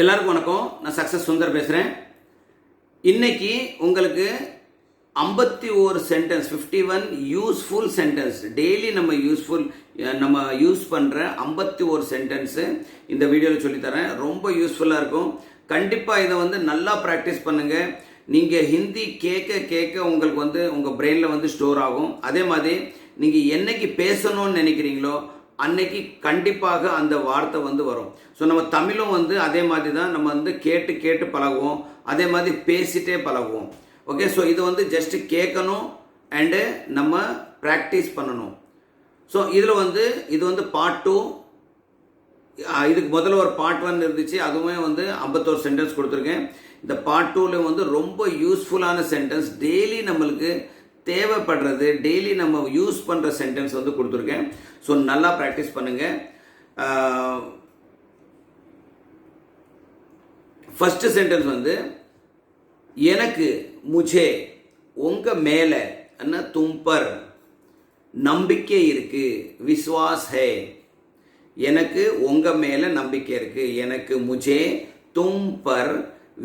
எல்லாருக்கும் வணக்கம். நான் சக்சஸ் சுந்தர் பேசுகிறேன். இன்னைக்கு உங்களுக்கு 51 சென்டென்ஸ், 51 யூஸ்ஃபுல் சென்டென்ஸ், டெய்லி நம்ம யூஸ் பண்ணுற 51 சென்டென்ஸு இந்த வீடியோவில் சொல்லித்தரேன். ரொம்ப யூஸ்ஃபுல்லாக இருக்கும். கண்டிப்பாக இதை நல்லா ப்ராக்டிஸ் பண்ணுங்கள். நீங்கள் ஹிந்தி கேட்க உங்களுக்கு உங்கள் பிரெயினில் ஸ்டோர் ஆகும். அதே மாதிரி நீங்கள் என்னைக்கு பேசணும்னு நினைக்கிறீங்களோ அன்னைக்கு கண்டிப்பாக அந்த வார்த்தை வரும். ஸோ நம்ம தமிழும் அதே மாதிரி தான் நம்ம கேட்டு பழகுவோம், அதே மாதிரி பேசிட்டே பழகுவோம். ஓகே, ஸோ இது ஜஸ்ட் கேட்கணும் அண்டு நம்ம ப்ராக்டிஸ் பண்ணணும். ஸோ இதில் இது பார்ட் 2. இதுக்கு முதல்ல ஒரு பார்ட் 1 இருந்துச்சு, அதுவுமே 51 சென்டென்ஸ் கொடுத்துருக்கேன். இந்த பார்ட் 2ல ரொம்ப யூஸ்ஃபுல்லான சென்டென்ஸ், டெய்லி நம்மளுக்கு தேவைப்படுறது, டெய்லி நம்ம யூஸ் பண்ணுற சென்டென்ஸ் கொடுத்துருக்கேன். ஸோ நல்லா ப்ராக்டிஸ் பண்ணுங்கள். ஃபர்ஸ்ட் சென்டென்ஸ் எனக்கு, முझे, உங்கள் மேலே, தும் பர் நம்பிக்கை இருக்கு, விஸ்வாஸ் ஹே. எனக்கு உங்கள் மேலே நம்பிக்கை இருக்கு. எனக்கு முझे தும் பர்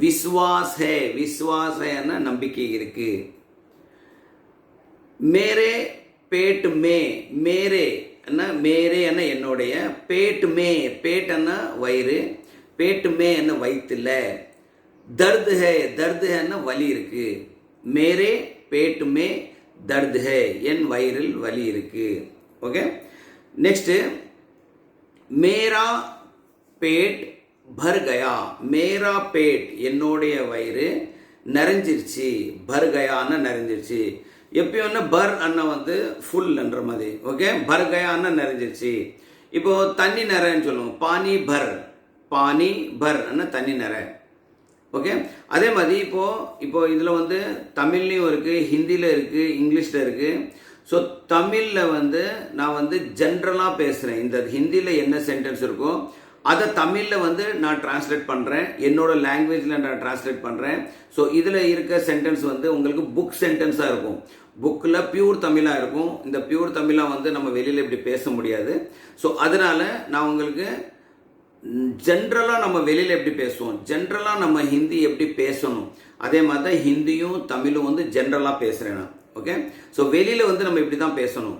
விஸ்வாஸ் ஹே. விஸ்வாஸ் ஹேன்னா நம்பிக்கை இருக்கு. மேரே பேட் மே, மேரே என்ன என்னுடைய, பேட் மே, பேட் என்ன வயிறு, பேட் மே என்ன வயிற்றுல, தர்து ஹே, தர்து ஹேன்னா வலி இருக்கு. மேரே பேட் மே தர்து ஹே, என் வயிறில் வலி இருக்கு. ஓகே, நெக்ஸ்ட், மேரா பேட் பர் கயா. மேரா பேட் என்னுடைய வயிறு நிறைஞ்சிருச்சு, பர் கயான்னு நிறைஞ்சிருச்சு. எப்பயும் பர் அண்ணன் ஃபுல்ன்ற மாதிரி. ஓகே, பர் கயா அண்ணன் நிறைஞ்சிருச்சு. இப்போ தண்ணி நிறைன்னு சொல்லுவோம், பானி பர், பானி பர் அண்ணன் தண்ணி நிறை. ஓகே, அதே மாதிரி இப்போ இதில் தமிழ்லையும் இருக்குது, ஹிந்தியில் இருக்குது, இங்கிலீஷில் இருக்குது. ஸோ தமிழில் நான் ஜென்ரலாக பேசுகிறேன். இந்த ஹிந்தியில் என்ன சென்டென்ஸ் இருக்கோ அதை தமிழில் நான் டிரான்ஸ்லேட் பண்ணுறேன், என்னோட லாங்குவேஜில் நான் டிரான்ஸ்லேட் பண்ணுறேன். ஸோ இதில் இருக்க சென்டென்ஸ் உங்களுக்கு புக் சென்டென்ஸாக இருக்கும், புக்கில் பியூர் தமிழாக இருக்கும். இந்த பியூர் தமிழாக நம்ம வெளியில் இப்படி பேச முடியாது. ஸோ அதனால் நான் உங்களுக்கு ஜென்ரலாக நம்ம வெளியில் எப்படி பேசுவோம், ஜென்ரலாக நம்ம ஹிந்தி எப்படி பேசணும், அதே மாதிரி தான் ஹிந்தியும் தமிழும் ஜென்ரலாக பேசுகிறேன் நான். ஓகே, ஸோ வெளியில் நம்ம இப்படி தான் பேசணும்.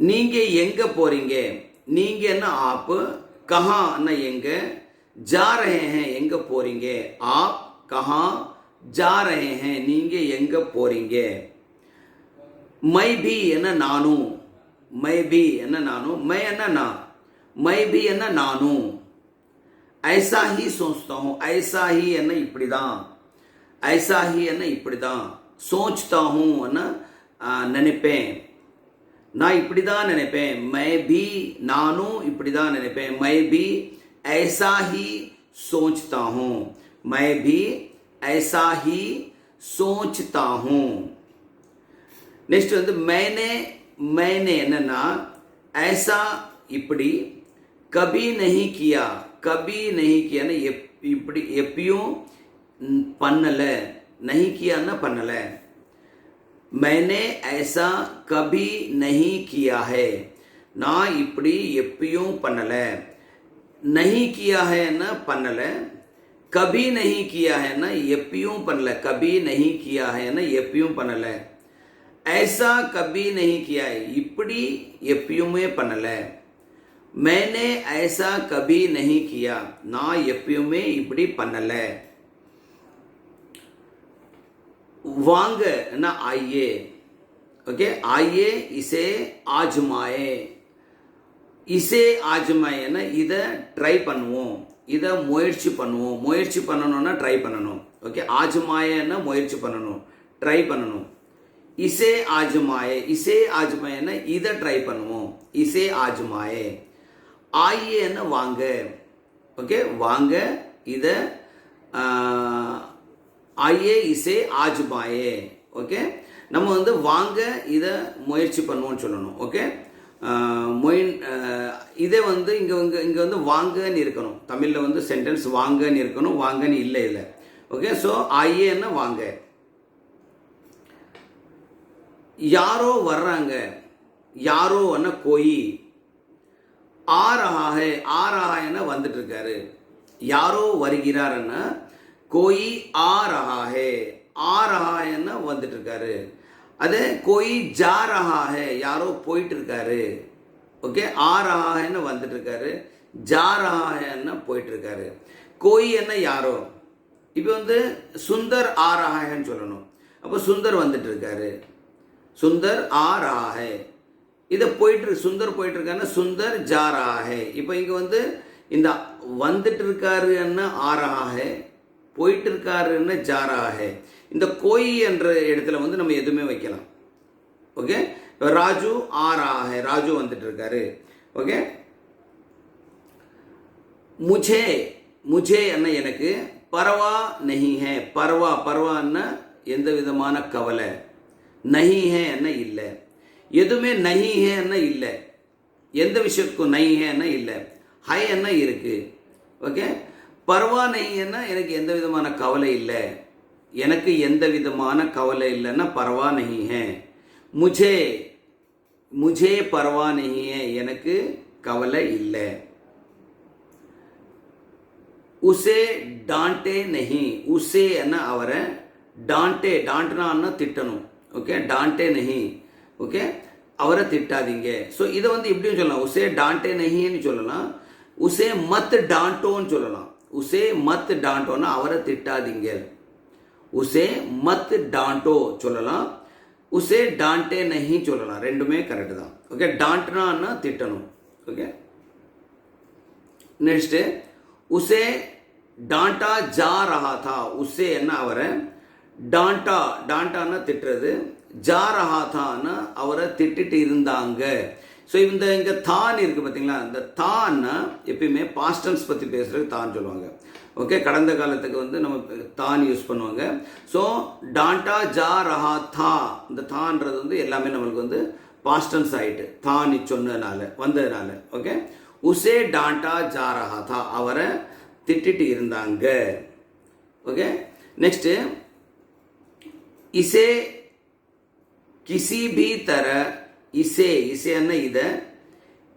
நீங்கள் எங்கே போகிறீங்க, நீங்கள் என்ன ஆப்பு, கஹா அண்ணா எங்க, ஜா ரஹே ஹேன் எங்க போறீங்க, ஆப் கஹா ஜா ரஹே ஹேன் நீங்க எங்க போறீங்க. மை பி என்ன நானும், மை பி என்ன நானும், மை என்ன நான், மை பி என்ன நானும். ஐசா ஹி சோச்தா ஹூ, ஐசா ஹி என்ன இப்படிதான், ஐசா ஹி என்ன இப்படிதான். சோச்தா ஹூ என்ன நினைப்பேன், நான் இப்படி தான் நினைப்பேன். மை பி நானும் இப்படி தான் நினைப்பேன். மை பி ஐசா ஹி சோச்தா ஹூ, மை பி ஐசா ஹி சோச்தா ஹூ. நெக்ஸ்ட் मैंने, मैंने என்னன்னா ஐசா இப்படி, கபி நஹி கியா, கபி நஹி கியான்னு இப்படி எப்பயும் பண்ணல, நஹி கியான்னா பண்ணல. मैंने ऐसा कभी नहीं किया है, நான் இப்படி எப்பயும் பண்ணல. नहीं किया है ना பண்ணல, कभी नहीं किया है ना எப்பயும் பண்ணல, कभी नहीं किया है ना எப்பயும் பண்ணல. ऐसा कभी नहीं किया है இப்படி எப்பயுமே பண்ணல. मैंने ऐसा कभी नहीं किया நான் எப்பயுமே இப்படி பண்ணல. वांग ना आइए. ओके, आइए इसे आजमाए, इसे आजमाए ना इதை ட்ரை பண்ணுவோம், இதை முயற்சி பண்ணுவோம். முயற்சி பண்ணணும்னா ட்ரை பண்ணணும். ஓகே, ஆஜ்மாயன்னா முயற்சி பண்ணணும், ட்ரை பண்ணணும். இசே ஆஜ்மாயே, இசே ஆஜ்மாயன்னா இதை ட்ரை பண்ணுவோம், இசே ஆஜ்மாயே. ஆயியன்னா வாங்க. ஓகே, வாங்க இதை, ஆயே இசே ஆஜ்மாயே. ஓகே, நம்ம வாங்க இதை முயற்சி பண்ணுவோம்னு சொல்லணும். ஓகே, இதே இங்கே வாங்கன்னு இருக்கணும். தமிழில் சென்டென்ஸ் வாங்கன்னு இருக்கணும், வாங்கன்னு இல்லை இல்லை. ஓகே, ஸோ ஆயேன்னா வாங்க. யாரோ வர்றாங்க, யாரோ கோயி, ஆ ரஹா ஹே, ஆ ரஹா என்ன வந்துட்டு இருக்காரு. யாரோ வருகிறாருன்னா கோயி ஆ ரஹா ஹே, ஆ ரஹா ஹேன்னா வந்துட்டு இருக்காரு. அது கோயி ஜா ரஹா ஹே, யாரோ போயிட்டு இருக்காரு. ஓகே, ஆ ரஹா ஹேன்னு வந்துட்டு இருக்காரு, ஜா ரஹா ஹேன்னா போயிட்டு இருக்காரு. கோயி என்ன யாரோ. இப்போ வந்து சுந்தர் ஆ ரஹா ஹேன்னு சொல்லணும். அப்போ சுந்தர் வந்துட்டு இருக்காரு, சுந்தர் ஆ ரஹா ஹே. இதை சுந்தர் போயிட்டு இருக்காருன்னா சுந்தர் ஜா ரஹா ஹே. இப்போ இங்கே வந்து இந்த வந்துட்டு இருக்காருன்னு ஆ ரஹா ஹே, போயிட்டு இருக்காருன்னு ஜா ரஹா ஹே. இந்த கோயி என்ற இடத்துல வந்து நம்ம எதுவுமே வைக்கலாம். ஓகே, ராஜு ஆ ரஹா ஹே, ராஜு வந்துட்டு இருக்காரு. ஓகே, முझे முझे என்ன எனக்கு, பரவா நஹி ஹே, பரவா பரவான்னா எந்த விதமான கவலை, நஹி ஹே என்ன இல்லை, எதுவுமே நஹி ஹே என்ன இல்லை, எந்த விஷயத்துக்கும் நஹி ஹே என்ன இல்லை, ஹை என்ன இருக்கு. ஓகே, பரவா நஹி என்ன எனக்கு எந்த விதமான கவலை இல்லை, எனக்கு எந்த விதமான கவலை இல்லைன்னா பரவா நஹி ஹே. முझे முझे பரவா நஹி ஹே, எனக்கு கவலை இல்லை. உசே டாண்டே நஹி, உசே என்ன அவரை, டாண்டே டாண்டனா திட்டணும். ஓகே, டாண்டே நஹி, ஓகே, அவரை திட்டாதீங்க. ஸோ இதை வந்து இப்படியும் சொல்லலாம், உசே டாண்டே நஹின்னு சொல்லலாம், உசே மத் டாண்டோன்னு சொல்லலாம். உசே மத் டாண்டோன்னா அவரை திட்டாதீங்க, உசே மத் டாண்டோ சொல்லலாம், உசே டாண்டே நஹி சொல்லலாம். ரெண்டுமே கரெக்டு தான். ஓகே, டாண்டனா திட்டணும். ஓகே, நெக்ஸ்ட் உசே டாண்டா ஜா ரஹா தா, உசே என்ன அவரை, டாண்டா டாண்டான்னா திட்டுறது, ஜா ரஹா தான்னா அவரை திட்டிட்டு இருந்தாங்க. ஸோ இந்த இங்கே தான் இருக்குது பார்த்தீங்களா, இந்த தான்னா எப்பயுமே பாஸ்டன்ஸ் பற்றி பேசுகிறதுக்கு தான் சொல்லுவாங்க. ஓகே, கடந்த காலத்துக்கு வந்து நம்ம தான் யூஸ் பண்ணுவாங்க. ஸோ டாண்டா ஜா ரஹா தா, இந்த தான்றது வந்து எல்லாமே நம்மளுக்கு வந்து பாஸ்டன்ஸ் ஆகிட்டு தான் சொன்னதுனால வந்ததுனால. ஓகே, உசே டாண்டா ஜா ரஹா தா, அவரை திட்டிட்டு இருந்தாங்க. ஓகே, நெக்ஸ்ட்டு இசே கிசி பி தர, இசே இசே என்ன இதை,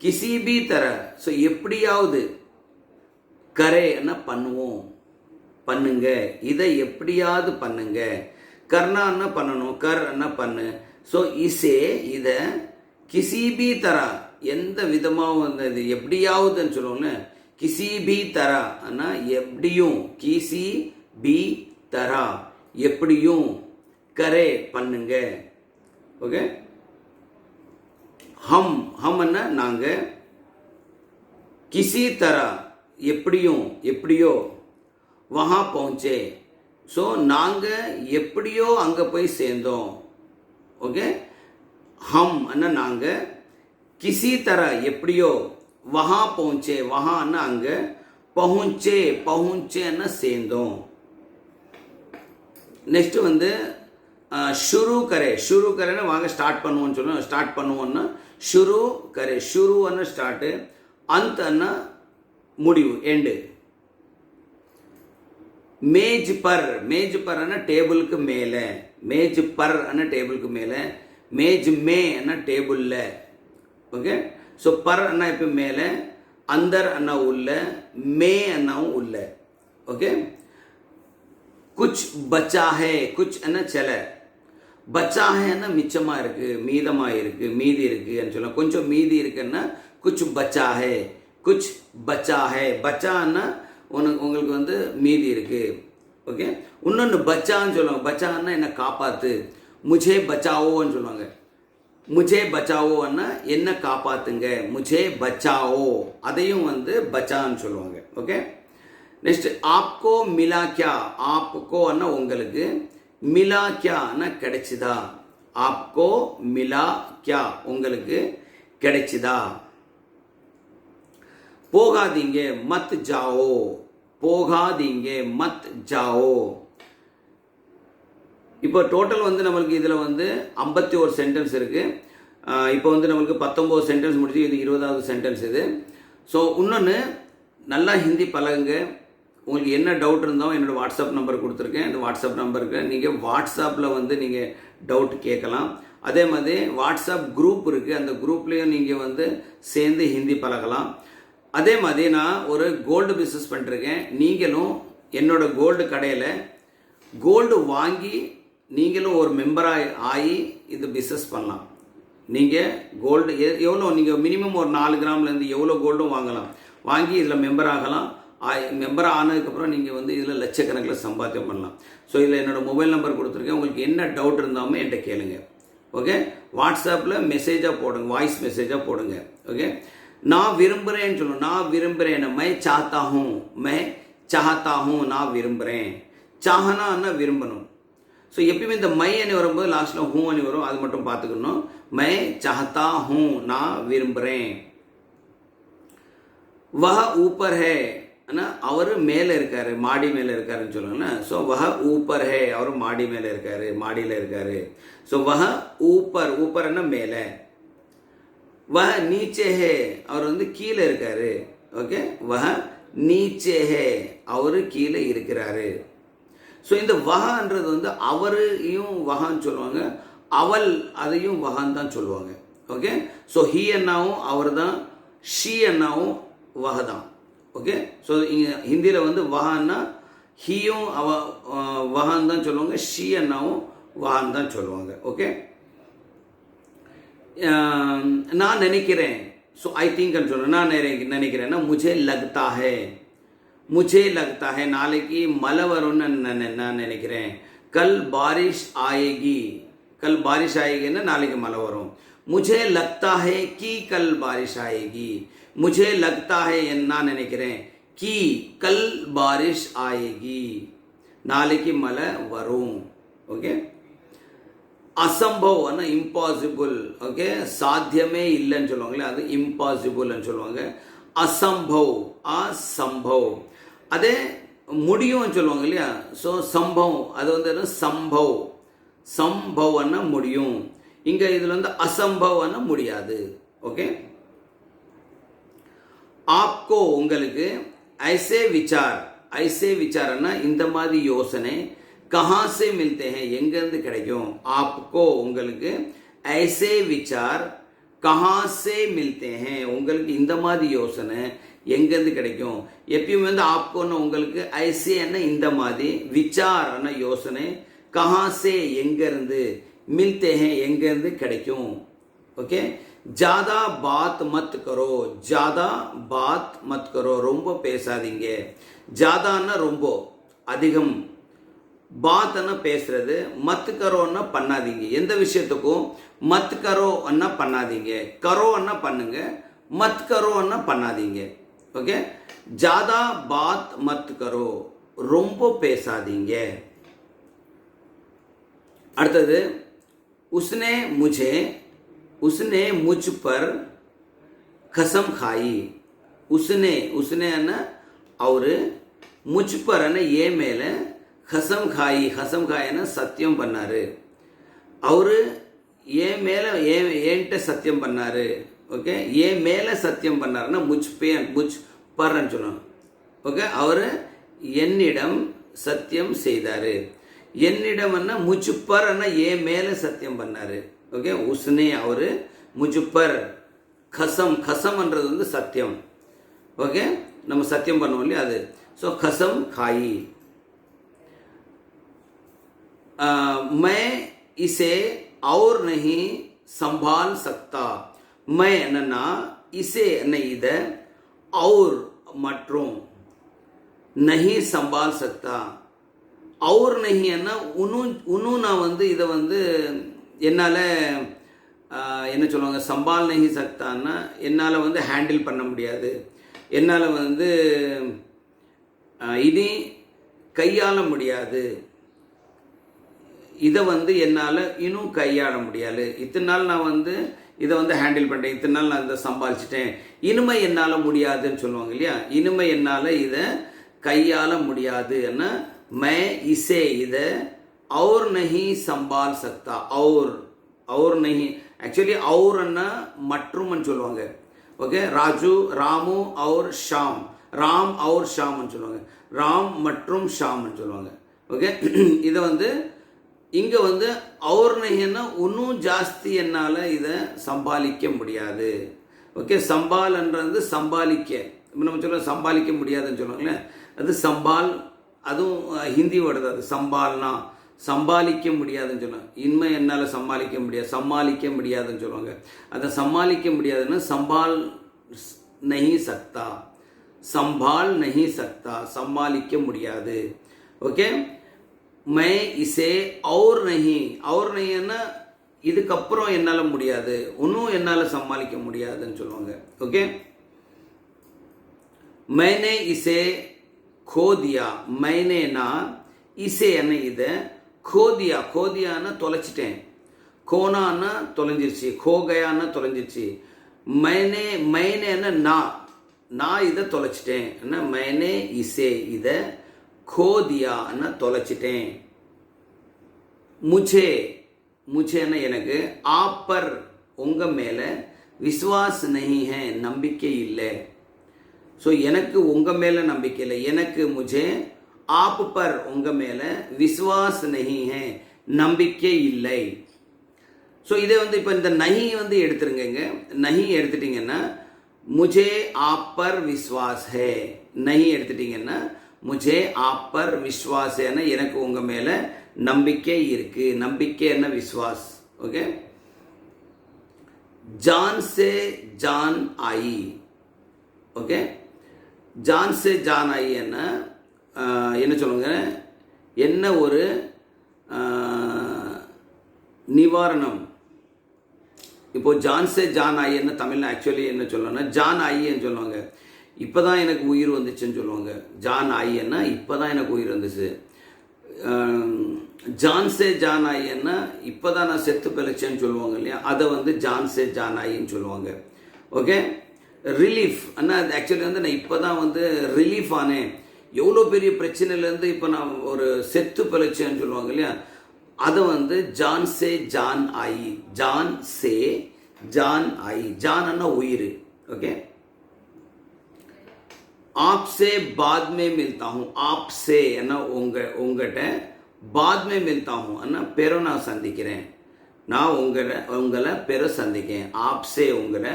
கிசி பி தர ஸோ எப்படியாவது, கரே என்ன பண்ணுவோம், பண்ணுங்க, இதை எப்படியாவது பண்ணுங்க, கர்னா என்ன பண்ணணும், கர் என்ன பண்ணு. ஸோ இசே இதை, கிசி பி தரா எந்த விதமாக வந்தது, எப்படியாவதுன்னு சொல்லுவோம்ல, கிசி பி தரா அண்ணா எப்படியும், கிசி பி தரா எப்படியும், கரே பண்ணுங்க. ஓகே, ஹம் ஹம் என்ன நாங்கள், கிசி தரா எப்படியும் எப்படியோ, வஹா பहुंचे ஸோ நாங்கள் எப்படியோ அங்கே போய் சேர்ந்தோம். ஓகே, ஹம் அண்ணா நாங்கள், கிசி தரா எப்படியோ, வஹா பहुंचे வஹா அண்ணா அங்கே, பहुंचे பहुंचे அண்ணா சேர்ந்தோம். நெக்ஸ்ட் வந்து ஷுரு கரே, ஷுரு கரேன்னா வாங்க ஸ்டார்ட் பண்ணுவோம்னு சொல்லுவோம், ஸ்டார்ட் பண்ணுவோம்னா ஷுரு கரே, ஷுரு அண்ணா ஸ்டார்ட்டு, அந்த அண்ணா முடிவு எண்டு. மேஜ் பர், மேஜ் பர் அண்ணா டேபிளுக்கு மேலே, மேஜ் பர் அண்ணா டேபிளுக்கு மேலே, மேஜ் மே அண்ணா டேபிளில். ஓகே, ஸோ பர் அண்ணா இப்போ மேலே, அந்தர் அண்ணா உள்ள, மே அண்ணாவும் உள்ள. ஓகே, குச் பச்சா ஹே, குச் அண்ணா செல, பச்சா ஹேன்னா மிச்சமாக இருக்குது, மீதமாக இருக்குது, மீதி இருக்குன்னு சொல்லலாம். கொஞ்சம் மீதி இருக்குன்னா குச் பச்சா ஹே, குச் பச்சா ஹே, பச்சான்னா உங்களுக்கு வந்து மீதி இருக்குது. ஓகே, இன்னொன்று பச்சான்னு சொல்லுவாங்க, பச்சான்னா என்ன காப்பாற்று, முझे பச்சாவோன்னு சொல்லுவாங்க, முझे பச்சாவோன்னா என்ன காப்பாற்றுங்க, முझे பச்சாவோ அதையும் வந்து பச்சான்னு சொல்லுவாங்க. ஓகே, நெக்ஸ்ட் ஆப்கோ மிலா கியா, ஆப்கோ அண்ணா உங்களுக்கு, மிலா கியான்னா கிடைச்சிதா, ஆப்கோ மிலா கியா உங்களுக்கு கிடைச்சிதா. போகாதீங்க மத் ஜாவோ, போகாதீங்க மத் ஜாவோ. இப்போ டோட்டல் வந்து நம்மளுக்கு இதில் வந்து 51 சென்டென்ஸ் இருக்குது. இப்போ வந்து நம்மளுக்கு 19 சென்டென்ஸ் முடிச்சு, இது 20வது சென்டென்ஸ் இது. ஸோ இன்னொன்று நல்லா ஹிந்தி பழகுங்க. உங்களுக்கு என்ன டவுட் இருந்தாலும் என்னோடய வாட்ஸ்அப் நம்பர் கொடுத்துருக்கேன், இந்த வாட்ஸ்அப் நம்பருக்கு நீங்கள் வாட்ஸ்அப்பில் வந்து நீங்கள் டவுட் கேட்கலாம். அதே மாதிரி வாட்ஸ்அப் குரூப் இருக்குது, அந்த குரூப்லேயும் நீங்கள் வந்து சேர்ந்து ஹிந்தி பழகலாம். அதே மாதிரி நான் ஒரு கோல்டு பிஸ்னஸ் பண்ணிருக்கேன். நீங்களும் என்னோட கோல்டு கடையில் கோல்டு வாங்கி நீங்களும் ஒரு மெம்பராக ஆகி இது பிஸ்னஸ் பண்ணலாம். நீங்கள் கோல்டு எவ்வளோ, நீங்கள் மினிமம் ஒரு 4 கிராம்லேருந்து எவ்வளோ கோல்டும் வாங்கலாம். வாங்கி இதில் மெம்பர் ஆகலாம். மெம்பர் ஆனதுக்கப்புறம் நீங்கள் வந்து இதில் லட்சக்கணக்கில் சம்பாத்தியம் பண்ணலாம். ஸோ இதில் என்னோடய மொபைல் நம்பர் கொடுத்துருக்கேன். உங்களுக்கு என்ன டவுட் இருந்தாலும் என்கிட்ட கேளுங்க. ஓகே, வாட்ஸ்அப்பில் மெசேஜாக போடுங்க, வாய்ஸ் மெசேஜாக போடுங்க. ஓகே, நான் விரும்புகிறேன்னு சொல்லணும். நான் விரும்புகிறேன், மை சாஹத்தா ஹூம், நான் விரும்புகிறேன். சாஹனான்னா விரும்பணும். ஸோ எப்பயுமே இந்த மை அணி வரும்போது லாஸ்ட்டில் ஹூ அணி வரும், அது மட்டும் பார்த்துக்கணும். மை சாஹத்தா ஹூம், நான் விரும்புகிறேன். வஹ ஊப்பர் ஹே, அவர் மேலே இருக்காரு, மாடி மேலே இருக்காருன்னு சொல்லுவாங்கல்ல. ஸோ வஹ ஊப்பர் ஹே, அவர் மாடி மேலே இருக்காரு, மாடியில் இருக்காரு. ஸோ வஹ ஊப்பர், ஊப்பர்னா மேலே. வஹ நீச்சே ஹே, அவர் வந்து கீழே இருக்காரு. ஓகே, வஹ நீச்சே ஹே, அவர் கீழே இருக்கிறாரு. ஸோ இந்த வஹன்றது வந்து அவரையும் வஹான்னு சொல்லுவாங்க, அவள் அதையும் வஹான்னு தான் சொல்லுவாங்க. ஓகே, ஸோ ஹீ அண்ணாவும் அவர் தான், ஷீ அண்ணாவும் வஹ தான். ஓகே, ஸோ இங்கே ஹிந்தியில் வந்து வஹான்னா ஹீயும் வஹான் தான் சொல்லுவாங்க, ஷீ அண்ணாவும் வஹான் தான் சொல்லுவாங்க. ஓகே, நான் நினைக்கிறேன். ஸோ ஐ திங்க்னு சொல்லுவேன். நான் நினைக்கிறேன்னா முझे लगता है, मुझे लगता है நாளைக்கு மழை வரும்னு நான் நினைக்கிறேன். கல் பாரிஷ் ஆயேகி, கல் பாரிஷ் ஆயேகின்னா நாளைக்கு மழை வரும். मुझे लगता है कि कल बारिश आएगी, मुझे लगता है நான் நினைக்கிறேன், कि कल बारिश आएगी, நாளைக்கு மழை வரும். Okay, அசம்பவ் impossible. ஓகே, சாத்தியமே இல்லைன்னு சொல்லுவாங்களே, அது இம்பாசிபிள்னு சொல்லுவாங்க. அசம்பவ், அசம்பவ். அதே முடியும்னு சொல்லுவாங்க இல்லையா. ஸோ சம்பவ், அது வந்து சம்பவ், சம்பவன்னா முடியும். இங்கே இதில் வந்து அசம்பவன்னா முடியாது. ஓகே, ஆப்கோ உங்களுக்கு, ஐசே விசார், ஐசே விசாரன்னா இந்த மாதிரி யோசனை, कहाँ से मिलते हैं எங்கேருந்து கிடைக்கும். आपको உங்களுக்கு, ऐसे विचार कहाँ से मिलते हैं உங்களுக்கு இந்த மாதிரி யோசனை எங்கேருந்து கிடைக்கும். எப்பயுமே வந்து ஆப்கோன்னு உங்களுக்கு, ஐசேன்னா இந்த மாதிரி, விசார்னா யோசனை, कहाँ से எங்கேருந்து, मिलते हैं எங்கேருந்து கிடைக்கும். ஓகே, ஜாதா பாத் மத் கரோ, ஜாதா பாத் மத் கரோ, ரொம்ப பேசாதீங்க. ஜாதான்னா ரொம்ப அதிகம், பாத்னா பேசுறது, மத் கரோன்னா பண்ணாதீங்க. எந்த விஷயத்துக்கும் மத் கரோன்னா பண்ணாதீங்க, கரோன்னா பண்ணுங்க, மத் கரோன்னா பண்ணாதீங்க. ஓகே, ஜாதா பாத் மத் கரோ, ரொம்ப பேசாதீங்க. அடுத்தது, उसने मुझ पर कसम खाई. उसने அவரு, मुझ पर ஏன் மேலே, ஹசம் காயி, ஹசம் காயினா சத்தியம் பண்ணாரு. அவரு ஏன் மேலே ஏன்ட்ட சத்தியம் பண்ணாரு. ஓகே, ஏன் மேலே சத்தியம் பண்ணாருன்னா முச் பர்ன்னு சொல்லணும். ஓகே, அவர் என்னிடம் சத்தியம் செய்தாரு. என்னிடம்னா முச் பர்னா ஏன் மேலே சத்தியம் பண்ணாரு. ஓகே, உஸ்னே அவர், முச் பர் கசம், கசம்ன்றது வந்து சத்தியம். ஓகே, நம்ம சத்தியம் பண்ணுவோம் இல்லையா அது. ஸோ கசம் காயி. मैं इसे और नहीं संभाल सकता. मैं என்னன்னா इसे என்ன இத, और மற்றும், नहीं संभाल सकता. और नहीं என்ன உன்னு நான் வந்து இதை வந்து என்னால் என்ன சொல்லுவாங்க, சம்பால் நஹி சக்தான்னா என்னால் வந்து ஹேண்டில் பண்ண முடியாது, என்னால் வந்து இனி கையாள முடியாது, இதை வந்து என்னால் இன்னும் கையாள முடியாது. இத்தனை நாள் நான் வந்து இதை வந்து ஹேண்டில் பண்ணிட்டேன், இத்தனை நாள் நான் இதை சம்பாதிச்சிட்டேன், இனிமை என்னால் முடியாதுன்னு சொல்லுவாங்க இல்லையா. இனிமை என்னால் இதை கையாள முடியாதுன்னா மை இசே இதை और नहीं संभाल सकता. और नहीं ஆக்சுவலி औरன்னா மற்றும்னு சொல்லுவாங்க. ஓகே, ராமு और ஷாம், ராம் और ஷாம்னு சொல்லுவாங்க, ராம் மற்றும் ஷாம்னு சொல்லுவாங்க. ஓகே, இதை வந்து இங்கே வந்து और நஹின்னா இன்னும் ஜாஸ்தி என்னால் இதை சம்பாதிக்க முடியாது. ஓகே, சம்பால்ன்றது சம்பாதிக்க, இப்போ நம்ம சொல்ல சம்பாதிக்க முடியாதுன்னு சொல்லுவாங்களே, அது சம்பால், அதுவும் ஹிந்தி வேர்டு தான். அது சம்பால்னா சமாளிக்க முடியாதுன்னு சொல்லுவாங்க. இனிமே என்னால் சமாளிக்க முடியாது, சமாளிக்க முடியாதுன்னு சொல்லுவாங்க. அதை சமாளிக்க முடியாதுன்னா சம்பால் நஹி சக்தா, சம்பால் நஹி சக்தா, சமாளிக்க முடியாது. ஓகே, மை இசே और நஹின்னா இதுக்கப்புறம் என்னால் முடியாது, இன்னும் என்னால் சமாளிக்க முடியாதுன்னு சொல்லுவாங்க. ஓகே, मैंने इसे खो दिया, मैंने इसे என்ன இதை, கோதியா, கோதியான்னா தொலைச்சிட்டேன், கோனான்னா தொலைஞ்சிருச்சு, கோகையான்னா தொலைஞ்சிருச்சு. மைனேன்னா நான் இதை தொலைச்சிட்டேன், என்ன மைனே இசே இதை, கோதியான்னா தொலைச்சிட்டேன். முझेன்னா எனக்கு, ஆப்பர் உங்க மேல, விஸ்வாஸ் நஹி ஹை நம்பிக்கை இல்லை. ஸோ எனக்கு உங்கள் மேலே நம்பிக்கை இல்லை, எனக்கு முझे आप पर உங்க மேலே விஸ்வாஸ் நஹி ஹை நம்பிக்கை இல்லை. ஸோ இதை வந்து இப்போ இந்த நஹி வந்து எடுத்துருங்க. நஹி எடுத்துட்டிங்கன்னா मुझे आप पर விஸ்வாஸ் ஹை, நஹி எடுத்துட்டிங்கன்னா मुझे आप पर விஸ்வாஸ் ஹைன்னா எனக்கு உங்கள் மேலே நம்பிக்கை இருக்கு. நம்பிக்கை என்ன, விஸ்வாஸ். ஓகே, ஜான் சே ஜான் ஆயி. ஓகே, ஜான் சே ஜான் ஆயி என்ன சொல்லுங்க, என்ன ஒரு நிவாரணம். இப்போ ஜான் சே ஜான் ஆயின்னு தமிழ்ல ஆக்சுவலி என்ன சொல்லணும்னா ஜான் ஆயின்னு சொல்லுவாங்க. இப்போதான் எனக்கு உயிர் வந்துச்சுன்னு சொல்லுவாங்க. ஜான் ஆயின்னா இப்போதான் எனக்கு உயிர் வந்துச்சு. ஜான் சே ஜான் ஆயின்னா இப்போதான் நான் செத்து பிழைச்சேன்னு சொல்லுவாங்க இல்லையா, அதை வந்து ஜான் சே ஜான் ஆயின்னு சொல்லுவாங்க. ஓகே, ரிலீஃப் அண்ணா ஆக்சுவலி வந்து நான் இப்போ தான் வந்து ரிலீஃப் ஆனேன், எவ்வளோ பெரிய பிரச்சனையிலேருந்து இப்போ நான் ஒரு செத்து பிழைச்சேன்னு சொல்லுவாங்க இல்லையா, அதை வந்து ஜான் சே ஜான் ஆயி, ஜான் சே ஜான் ஆயி, ஜான் அண்ணா உயிர். ஓகே, आपसे बाद में मिलता हूँ, आपसे என்ன உங்ககிட்ட, बाद में मिलता हूँ அண்ணா பெற நான் சந்திக்கிறேன், நான் உங்களை பெற சந்திக்கிறேன். आपसे உங்களை,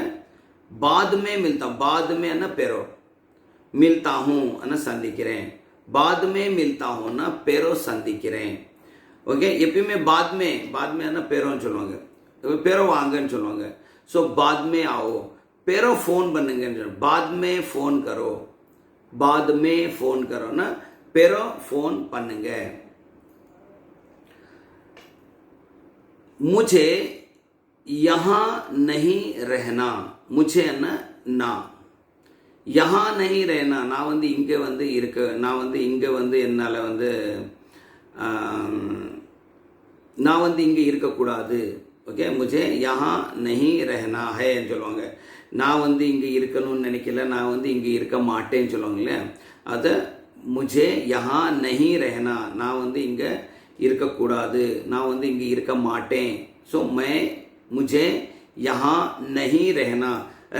बाद में मिलता हूँ, बाद में என்ன பெறோ, मिलता हूँ அண்ணா சந்திக்கிறேன், बाद में मिलता हूँ அண்ணா பெறோ சந்திக்கிறேன். ஓகே, எப்பயுமே बाद में என்ன பெறோன்னு சொல்லுவாங்க, பெறோ வாங்கன்னு சொல்லுவாங்க. ஸோ बाद में आओ, பெறோ ஃபோன் பண்ணுங்க, बाद में फोन करो, बाद में फोन करोना பெறோ ஃபோன் பண்ணுங்க. मुझे यहाँ नहीं रहना, मुझे ना यहाँ नहीं रहना, நான் வந்து இங்கே வந்து இருக்க, நான் வந்து இங்கே வந்து என்னால் வந்து நான் வந்து இங்கே இருக்கக்கூடாது. ஓகே, मुझे यहाँ नहीं रहना है சொல்லுவாங்க. நான் வந்து இங்கே இருக்கணும்னு நினைக்கல, நான் வந்து இங்கே இருக்க மாட்டேன்னு சொல்லுவாங்க இல்லையா, அதை मुझे यहाँ नहीं रहना, நான் வந்து இங்கே இருக்கக்கூடாது, நான் வந்து இங்கே இருக்க மாட்டேன். ஸோ मुझे यहाँ नहीं रहना,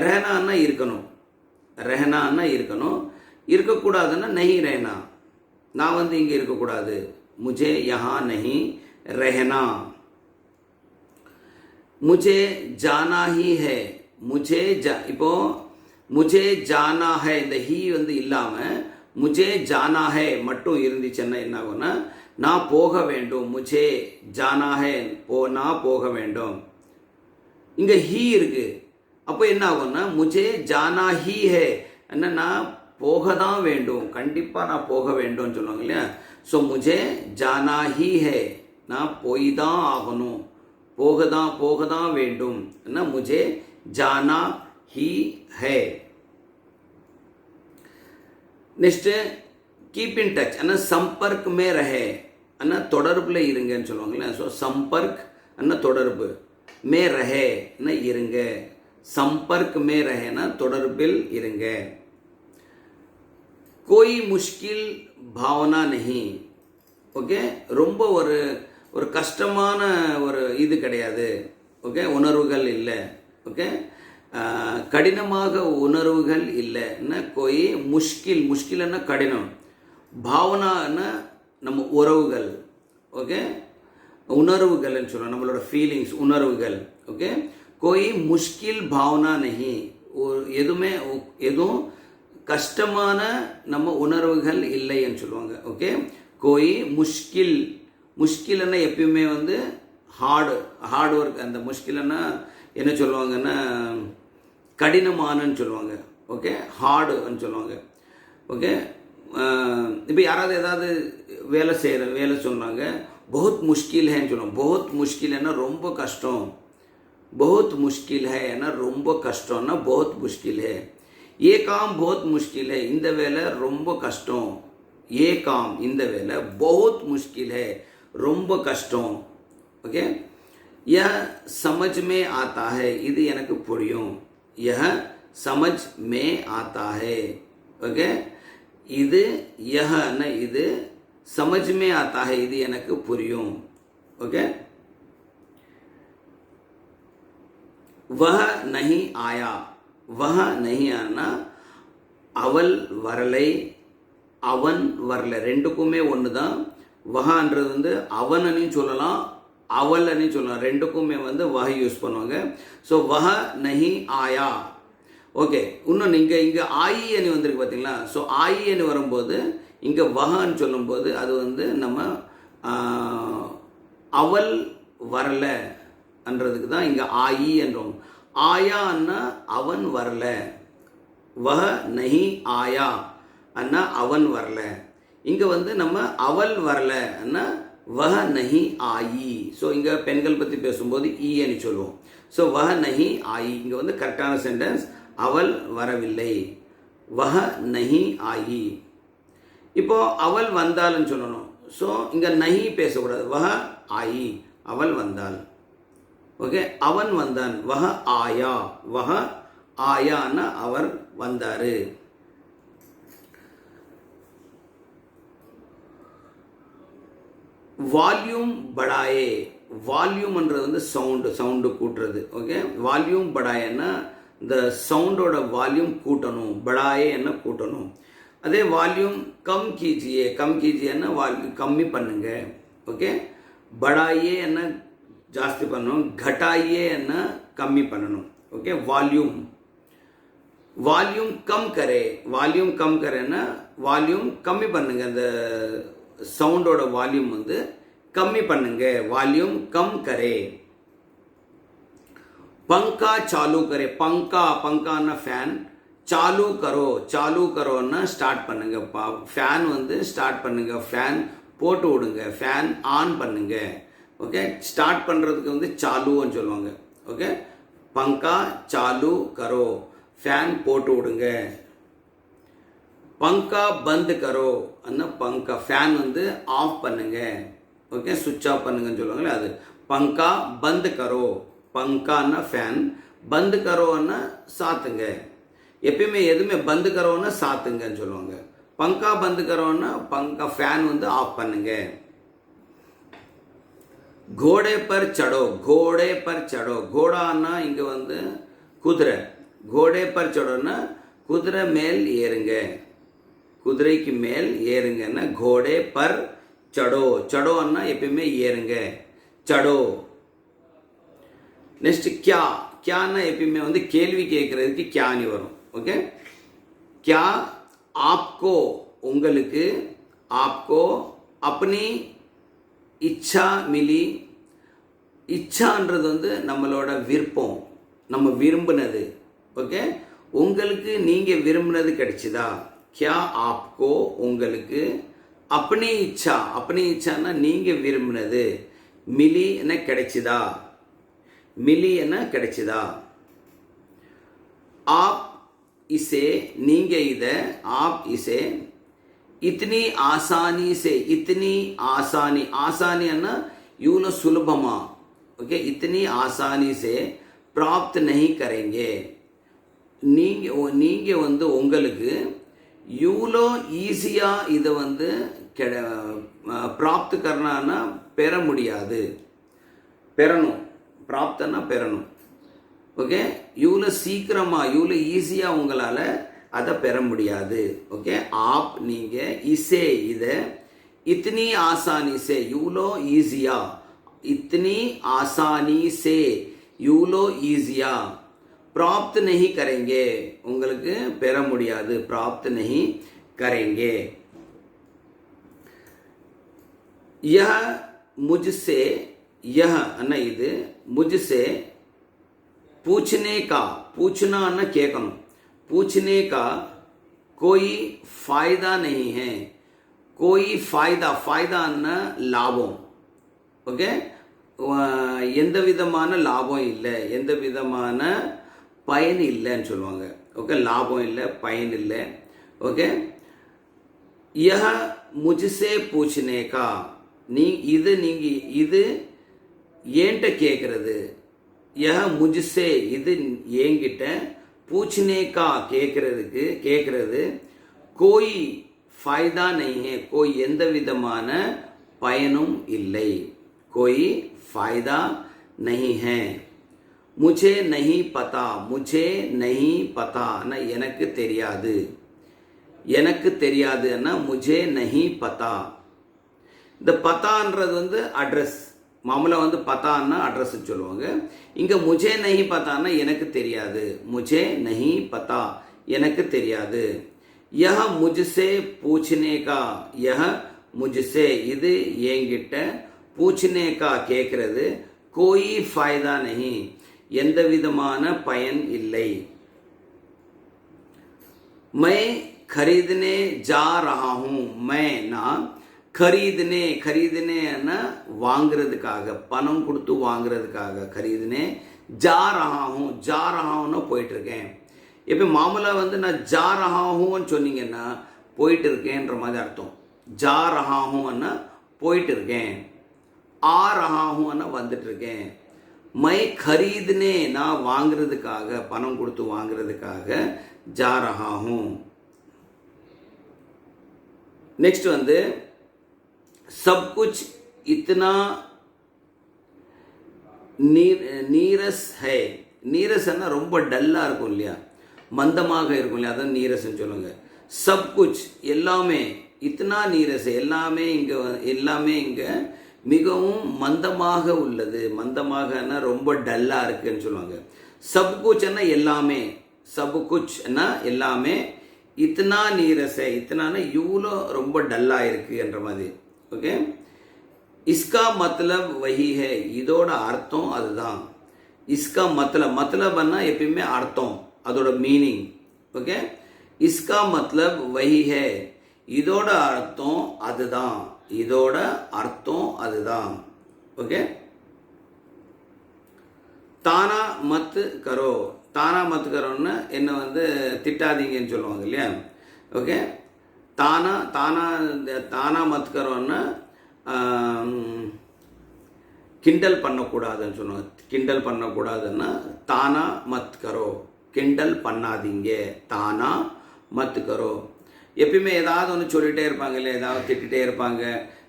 रहना இருக்கணும், रहना இருக்கணும், இருக்கக்கூடாதுன்னா नहीं रहना, நான் வந்து இங்கே இருக்கக்கூடாது. मुझे यहाँ नहीं रहना. मुझे जाना ही है, मुझे இப்போ मुझे जाना है இந்த ஹீ வந்து இல்லாமல் मुझे जाना है மட்டும் இருந்துச்சுன்னா என்ன ஆகும்னா நான் போக வேண்டும். मुझे जाना है நான் போக வேண்டும். இங்கே ஹீ இருக்கு, அப்போ என்ன ஆகும்னா मुझे जाना ही है என்ன நான் போக தான் வேண்டும், கண்டிப்பாக நான் போக வேண்டும்னு சொல்லுவாங்க இல்லையா. ஸோ मुझे जाना ही है நான் போய் தான் ஆகணும், போக தான் வேண்டும் என்ன, मुझे जाना ही है. நெக்ஸ்ட் கீப் இன் டச் அண்ணா சம்பர்க் மே ரஹே அண்ணா தொடர்பில் இருங்கன்னு சொல்லுவாங்களே. ஸோ சம்பர்க் அண்ணா தொடர்பு, மே ரஹே அண்ணா இருங்க, சம்பர்க் மே ரஹேனா தொடர்பில் இருங்க. कोई मुश्किल भावना नहीं, ஓகே, ரொம்ப ஒரு கஷ்டமான ஒரு இது கிடையாது. ஓகே, உணர்வுகள் இல்லை. ஓகே, கடினமாக உணர்வுகள் இல்லை. என்ன கோய் முஷ்கில், முஷ்கில்னா கடினம், பாவனான்னா நம்ம உறவுகள். ஓகே, உணர்வுகள்னு சொல்லுவோம், நம்மளோட ஃபீலிங்ஸ், உணர்வுகள். ஓகே, கோய் முஷ்கில் பாவனா நஹி, எதுவும் கஷ்டமான நம்ம உணர்வுகள் இல்லைன்னு சொல்லுவாங்க. ஓகே, கோய் முஷ்கில், முஷ்கில்னா எப்பயுமே வந்து ஹார்ட் ஒர்க். அந்த முஷ்கில்னா என்ன சொல்லுவாங்கன்னா கடினமானன்னு சொல்லுவாங்க. ஓகே, ஹார்டுன்னு சொல்லுவாங்க. ஓகே, இப்போ யாராவது ஏதாவது வேலை சொன்னாங்க, बहुत मुश्किल है சொல்லுவோம். बहुत मुश्किल है ना ரொம்ப கஷ்டம். बहुत मुश्किल है ना ரொம்ப கஷ்டம்னா बहुत मुश्किल है. ये काम बहुत मुश्किल है, இந்த வேலை ரொம்ப கஷ்டம். ये काम இந்த வேலை बहुत मुश्किल है ரொம்ப கஷ்டம். ஓகே, यह समझ में आता है, இது எனக்கு புரியும். यह समझ में आता है. ஓகே, இது यहனா இது, समझ में आता है இது எனக்கு புரியும். ஓகே, वह नहीं आया, वह नहीं आना அவள் வரலை, அவன் வரல, ரெண்டுக்குமே ஒன்று தான். வஹான்றது வந்து அவனன்னு சொல்லலாம், அவள்னு சொல்லலாம், ரெண்டுக்குமே வந்து வஹ யூஸ் பண்ணுவாங்க. ஸோ வஹ நஹி ஆயா. ஓகே, இன்னொன்று இங்கே ஆயி அணி வந்திருக்கு பார்த்தீங்களா. ஸோ ஆயி அணி வரும்போது இங்கே வஹான்னு சொல்லும்போது அது வந்து நம்ம அவள் வரலன்றதுக்கு தான் இங்கே ஆயி என்றோம். ஆயான்னா அவன் வரல, வஹ நஹி ஆயா அண்ணா அவன் வரல. இங்கே வந்து நம்ம அவள் வரல அண்ணா வஹ நஹி ஆயி. ஸோ இங்கே பெண்கள் பற்றி பேசும்போது ஈன்னு சொல்லுவோம். ஸோ வஹ நஹி ஆயி இங்கே வந்து கரெக்டான சென்டென்ஸ், அவள் வரவில்லை, வஹ நஹி ஆயி. இப்போ அவள் வந்தாள்னு சொல்லணும். ஸோ இங்கே நஹி பேசக்கூடாது, வஹ ஆயி, அவள் வந்தாள். ஓகே, அவன் வந்தான், வஹ ஆயா, வஹ ஆயான்னா அவர் வந்தார். வால்யூம் படாயே, வால்யூம்ன்றது வந்து சவுண்டு கூட்டுறது. ஓகே, வால்யூம் படாயன்னா இந்த சவுண்டோட வால்யூம் கூட்டணும், படாயே என்ன கூட்டணும். அதே வால்யூம் கம் கீஜியேன்னா வால்யூம் கம்மி பண்ணுங்க. ஓகே, படாயே என்ன ஜாஸ்தி பண்ணணும், घटाइए என்ன கம்மி பண்ணணும். ஓகே, வால்யூம் கம் கரேன்னா வால்யூம் கம்மி பண்ணுங்க, அந்த சவுண்டோட வால்யூம் வந்து கம்மி பண்ணுங்க, வால்யூம் கம் கரே. पंखा चालू करे, पंखाना फैन, चालू करोன்னா ஸ்டார்ட் பண்ணுங்க, ஃபேன் வந்து ஸ்டார்ட் பண்ணுங்க, ஃபேன் போட்டு விடுங்க, ஃபேன் ஆன் பண்ணுங்க. ஓகே, ஸ்டார்ட் பண்ணுறதுக்கு வந்து சாலுன்னு சொல்லுவாங்க. ஓகே, பங்கா சாலு கரோ, ஃபேன் போட்டு விடுங்க. பங்கா பந்து கரோ அண்ணா பங்கா, ஃபேன் வந்து ஆஃப் பண்ணுங்க. ஓகே, சுவிட்ச் ஆஃப் பண்ணுங்கன்னு சொல்லுவாங்களே அது. பங்கா பந்து கரோ, பங்கான்னா ஃபேன், பந்து கரோன்னா சாத்துங்க. எப்பயுமே எதுவுமே பந்து கரோன்னா சாத்துங்கன்னு சொல்லுவாங்க. பங்கா பந்து கரோன்னா பங்கா ஃபேன் வந்து ஆஃப் பண்ணுங்க. கோடே பர் சடோ, கோடான்னா இங்கே வந்து குதிரை. கோடே பர் சடோன்னா குதிரை மேல் ஏறுங்க, குதிரைக்கு மேல் ஏறுங்கன்னா கோடே பர் சடோன்னா எப்பயுமே ஏறுங்க, சடோ. நெக்ஸ்ட் கியான்னா எப்பயுமே வந்து கேள்வி கேட்கறதுக்கு கியானி வரும். ஓகே, கியா ஆப்கோ உங்களுக்கு, ஆப்கோ அப்பனி இச்சா மிலி. இச்சான்றது வந்து நம்மளோட விருப்பம், நம்ம விரும்பினது. ஓகே, உங்களுக்கு நீங்கள் விரும்பினது கிடைச்சிதா. கியா ஆப்கோ உங்களுக்கு, அப்பனி இச்சான்னா நீங்கள் விரும்பினது, மிலி என்ன கிடைச்சிதா, மிலி என்ன கிடைச்சிதா. ஆப் இசே நீங்க இதை, ஆப் இசே இத்தனி ஆசானி சே, இத்தனி ஆசானின்னா இவ்வளோ சுலபமா. ஓகே, இத்தனி ஆசானி சே பிராப்த் நஹி கரேங்கே, நீங்க வந்து உங்களுக்கு இவ்வளோ ஈஸியாக இதை வந்து பிராப்த் கர்னான்னா பெற முடியாது, பெறணும், பிராப்தன்னா பெறணும். ஓகே, இவ்வளோ சீக்கிரமாக இவ்வளோ ஈஸியாக உங்களால் அதை பெற முடியாது. ஓகே, ஆப் நீங்கள், இசே இதை, இத்தனி ஆசானி சே இவ்வளோ ஈஸியாக, இத்தனி ஆசானி சே இவ்வளோ ஈஸியாக, प्राप्त नहीं करेंगे, உங்களுக்கு பெற முடியாது, प्राप्त नहीं करेंगे। यह मुझसे, यह अन्ना இது मुझसे पूछने का, पूछना अन्ना கேட்கணும், पूछने का कोई फायदा नहीं है, कोई फायदा, फायदा अन्ना லாபம், ஓகே, எந்த விதமான லாபம் இல்லை, எந்த விதமான பயன் இல்லைன்னு சொல்லுவாங்க, ஓகே, லாபம் இல்லை, பயன் இல்லை, ஓகே। यह मुझसे पूछने का, நீ இது நீங்க இது ஏன்ட்ட கேட்கறது, यह मुझसे இது ஏங்கிட்ட, पूछने का கேட்கறதுக்கு கேட்கறது, कोई फायदा नहीं है, कोई எந்த விதமான பயனும் இல்லை, कोई फायदा नहीं है। मुझे नहीं पता, मुझे नहीं पता ना எனக்கு தெரியாது, எனக்கு தெரியாதுன்னா मुझे नहीं पता। இந்த பத்தான்றது வந்து அட்ரஸ், மாமூலா வந்து பத்தான்னா அட்ரஸ் சொல்லுவாங்க, இங்க मुझे नहीं पताன்னா எனக்கு தெரியாது, मुझे नहीं पता எனக்கு தெரியாது। यह मुझसे पूछने का, यह मुझसे இது என்கிட்ட, पूछने का கேட்கிறது, कोई फायदा नहीं எந்த விதமான பயன் இல்லை। मैं खरीदने जा रहा हूं, मैं நான் खरीदने, खरीदने வாங்குறதுக்காக, பணம் கொடுத்து வாங்குறதுக்காக, खरीदने जा रहा हूं, जा रहा हूं போயிட்டு இருக்கேன்। இப்போ மாமூலா வந்து நான் जा रहा हूं சொன்னீங்கன்னா போயிட்டு இருக்கேன்ற மாதிரி அர்த்தம், जा रहा हूं போயிட்டு இருக்கேன், आ रहा हूं வந்துட்டு இருக்கேன்। मैं खरीदने நான் வாங்குறதுக்காக, பணம் கொடுத்து வாங்குறதுக்காக जा रहा हूं। नेक्स्ट வந்து सब कुछ इतना नीरस है, நீரஸ்னா ரொம்ப டல்லா இருக்கும் இல்லையா, மந்தமாக இருக்கும் இல்லையா, அதான் நீரஸ்ன்னு சொல்லுங்க। सब कुछ எல்லாமே, இத்தனா நீரஸ் எல்லாமே இங்க, எல்லாமே இங்க மிகவும் மந்தமாக உள்ளது, மந்தமாகனா ரொம்ப டல்லா இருக்குன்னு சொல்லுவாங்க। सब कुछ எல்லாமே, सब कुछ எல்லாமே, இத்தனா நீரஸ் है, இத்தனானா இவ்வளோ ரொம்ப டல்லா இருக்கு என்ற மாதிரி, ஓகே। इसका मतलब वही है, இதோட அர்த்தம் அதுதான்। इसका मतलब, मतलबன்னா எப்பயுமே அர்த்தம், அதோட மீனிங், ஓகே। इसका मतलब वही है, இதோட அர்த்தம் அதுதான், இதோட அர்த்தம் அதுதான், ஓகே। தானா மத் கரோ, தானா மத் கரோன்னு என்ன வந்து திட்டாதீங்கன்னு சொல்லுவாங்க இல்லையா, ஓகே। தானா தானா தானா மத் கரோன்னா கிண்டல் பண்ணக்கூடாதுன்னு சொல்லுவாங்க, கிண்டல் பண்ணக்கூடாதுன்னா தானா மத் கரோ, கிண்டல் பண்ணாதீங்க, தானா மத் கரோ। எப்பயுமே ஏதாவது ஒன்று சொல்லிகிட்டே இருப்பாங்க இல்லை, ஏதாவது திட்டிகிட்டே இருப்பாங்க,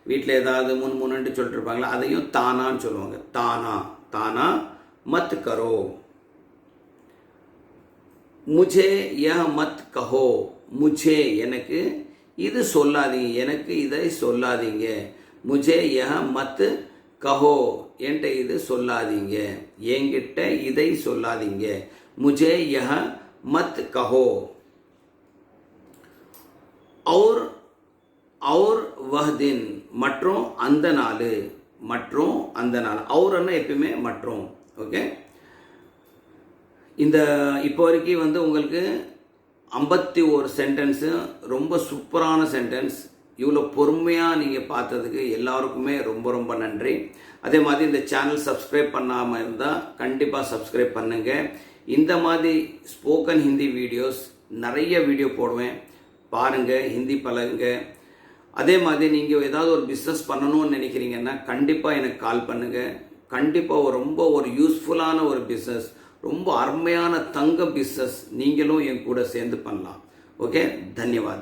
வீட்டில் ஏதாவது முன்னுட்டு சொல்லிட்டு இருப்பாங்களா, அதையும் தானான்னு சொல்லுவாங்க, தானா, தானா மத் கரோ। முझे यह मत कहो, मुझे எனக்கு இது சொல்லாதீங்க, எனக்கு இதை சொல்லாதீங்க, मुझे यह मत कहो என்கிட்ட இது சொல்லாதீங்க, என்கிட்ட இதை சொல்லாதீங்க, मुझे यह मत कहो। और वह दिन மற்றும் அந்த நாள், மற்றும் அந்த நாள், அவர்னா எப்பயுமே மற்றும், ஓகே। இந்த இப்போ வரைக்கும் வந்து உங்களுக்கு 51 சென்டென்ஸு ரொம்ப சூப்பரான சென்டென்ஸ், இவ்வளோ பொறுமையாக நீங்கள் பார்த்ததுக்கு எல்லாருக்குமே ரொம்ப ரொம்ப நன்றி। அதே மாதிரி இந்த சேனல் சப்ஸ்கிரைப் பண்ணாமல் இருந்தால் கண்டிப்பாக சப்ஸ்கிரைப் பண்ணுங்கள்। இந்த மாதிரி ஸ்போக்கன் ஹிந்தி வீடியோஸ் நிறைய வீடியோ போடுவேன், பாருங்கள், ஹிந்தி பழகுங்க। அதே மாதிரி நீங்கள் ஏதாவது ஒரு பிஸ்னஸ் பண்ணணும்னு நினைக்கிறீங்கன்னா கண்டிப்பாக எனக்கு கால் பண்ணுங்கள், கண்டிப்பாக ரொம்ப ஒரு யூஸ்ஃபுல்லான ஒரு பிஸ்னஸ், ரொம்ப அருமையான தங்க பிஸ்னஸ் நீங்களும் என் கூட சேர்ந்து பண்ணலாம், ஓகே। தன்யவாத்।